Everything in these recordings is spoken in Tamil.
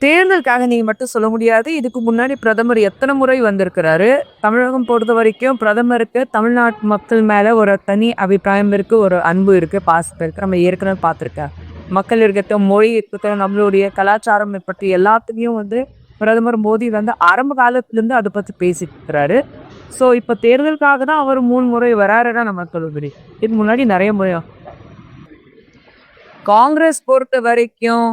தேர்தலுக்காக நீங்க மட்டும் சொல்ல முடியாது. இதுக்கு முன்னாடி பிரதமர் எத்தனை முறை வந்திருக்கிறாரு. தமிழகம் பொறுத்த வரைக்கும் பிரதமருக்கு தமிழ்நாட்டு மக்கள் மேல ஒரு தனி அபிப்பிராயம் இருக்கு, ஒரு அன்பு இருக்கு, பாசம் இருக்கு. நம்ம ஏற்கனவே பார்த்துருக்கேன். மக்கள் இருக்கட்டும், மொழி இருக்கட்டும், நம்மளுடைய கலாச்சாரம் பற்றி எல்லாத்துலேயும் பிரதமர் மோடி ஆரம்ப காலத்திலேருந்து அதை பற்றி பேசிட்டு இருக்கிறாரு. ஸோ இப்போ தேர்தலுக்காக தான் அவர் 3 முறை வராருன்னா நம்ம சொல்ல முடியும். இதுக்கு முன்னாடி நிறைய முறை. காங்கிரஸ் பொறுத்த வரைக்கும்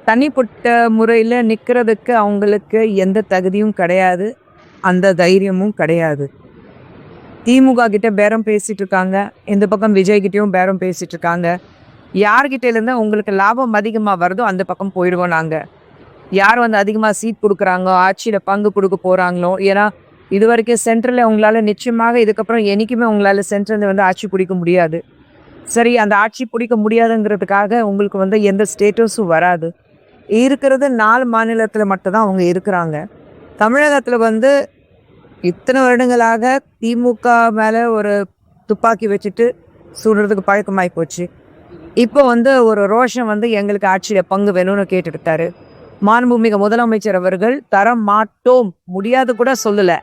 தனிப்பட்ட முறையில் நிற்கிறதுக்கு அவங்களுக்கு எந்த தகுதியும் கிடையாது, அந்த தைரியமும் கிடையாது. திமுக கிட்ட பேரம் பேசிட்டு இருக்காங்க, இந்த பக்கம் விஜய் கிட்டேயும் பேரம் பேசிட்டு இருக்காங்க. யார்கிட்டேருந்து உங்களுக்கு லாபம் அதிகமாக வருதோ அந்த பக்கம் போயிடுவோம் நாங்கள். யார் அதிகமாக சீட் கொடுக்குறாங்களோ, ஆட்சியில் பங்கு கொடுக்க போகிறாங்களோ. ஏன்னா இது வரைக்கும் சென்ட்ரலில் உங்களால் நிச்சயமாக இதுக்கப்புறம் என்றைக்குமே உங்களால் சென்ட்ரலில் ஆட்சி பிடிக்க முடியாது. சரி, அந்த ஆட்சி பிடிக்க முடியாதுங்கிறதுக்காக உங்களுக்கு எந்த ஸ்டேட்டஸும் வராது. இருக்கிறது 4 மாநிலத்தில் மட்டும்தான் அவங்க இருக்கிறாங்க. தமிழகத்தில் இத்தனை வருடங்களாக திமுக மேலே ஒரு துப்பாக்கி வச்சுட்டு சுடுறதுக்கு பழக்கமாகி போச்சு. இப்போ ஒரு ரோஷம் எங்களுக்கு ஆட்சியில் பங்கு வேணும்னு கேட்டுக்கிட்டாரு. மாண்புமிகு முதலமைச்சர் அவர்கள் தர மாட்டோம், முடியாது கூட சொல்லலை,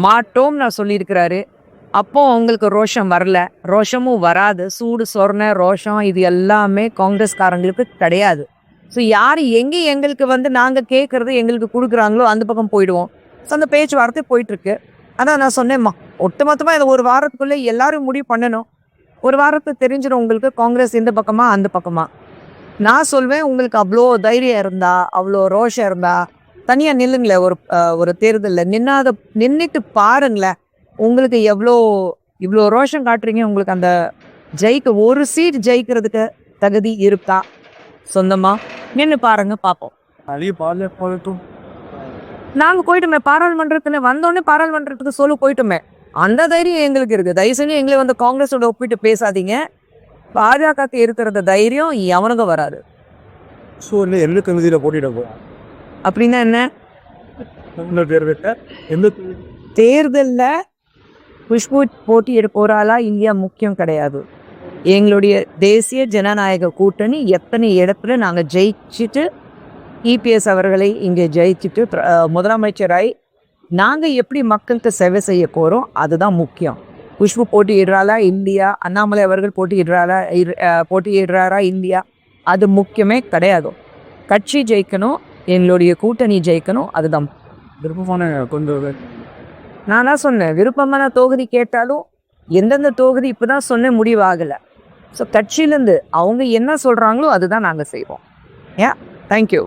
மாட்டோம் நான் சொல்லியிருக்கிறாரு. அப்போ அவங்களுக்கு ரோஷம் வரல, ரோஷமும் வராது. சூடு சொரணை ரோஷம் இது எல்லாமே காங்கிரஸ்காரங்களுக்கு கிடையாது. ஸோ யார் எங்கே எங்களுக்கு நாங்கள் கேட்குறது எங்களுக்கு கொடுக்குறாங்களோ அந்த பக்கம் போயிடுவோம். ஸோ அந்த பேச்சுவார்த்தை போயிட்டுருக்கு. அதான் நான் சொன்னேம்மா, ஒட்டுமொத்தமாக இதை ஒரு வாரத்துக்குள்ளே எல்லாரும் முடிவு பண்ணணும். ஒரு வாரத்துக்கு தெரிஞ்சிடும் உங்களுக்கு காங்கிரஸ் இந்த பக்கமா அந்த பக்கமா. நான் சொல்வேன், உங்களுக்கு அவ்வளோ தைரியம் இருந்தா, அவ்வளோ ரோஷம் இருந்தா தனியாக நில்லுங்களேன். ஒரு தேர்தலில் நின்றுட்டு பாருங்களேன், உங்களுக்கு இவ்வளோ ரோஷம் காட்டுறீங்க. உங்களுக்கு அந்த ஒரு சீட் ஜெயிக்கிறதுக்கு தகுதி இருக்கா? சொந்தமாக நின்று பாருங்க, பார்ப்போம். நாங்கள் போயிட்டோமே பாராளுமன்றத்தில், வந்தோடனே பாராளுமன்றத்துக்கு போயிட்டோமே. அந்த தைரியம் எங்களுக்கு இருக்குது. தயவு செஞ்சு எங்களை காங்கிரஸோட ஒப்பிட்டு பேசாதீங்க. பாஜகக்கு இருக்கிற தைரியம் எவனுக்கு வராது. ஸோ எந்த தொகுதியில் போட்டியிட அப்படின்னா என்ன? தேர்தலில் குஷ்பு போட்டியிட போகிறாளா இல்லையா முக்கியம் கிடையாது. எங்களுடைய தேசிய ஜனநாயக கூட்டணி எத்தனை இடத்துல நாங்கள் ஜெயிச்சுட்டு இபிஎஸ் அவர்களை இங்கே ஜெயிச்சுட்டு முதலமைச்சராய் நாங்கள் எப்படி மக்களுக்கு சேவை செய்ய போகிறோம், அதுதான் முக்கியம். குஷ்பு போட்டியிடுறாளா இல்லையா, அண்ணாமலை அவர்கள் போட்டியிடுறாரா இல்லையா, அது முக்கியமே கிடையாது. கட்சி ஜெயிக்கணும், எங்களுடைய கூட்டணி ஜெயிக்கணும், அதுதான் விருப்பமான கொஞ்சம். நான் தான் சொன்னேன், விருப்பமான தொகுதி கேட்டாலும் எந்தெந்த தொகுதி இப்போ தான் சொன்ன முடிவாகலை. ஸோ கட்சியிலேருந்து அவங்க என்ன சொல்கிறாங்களோ அதுதான் நாங்கள் செய்வோம். தேங்க்யூ.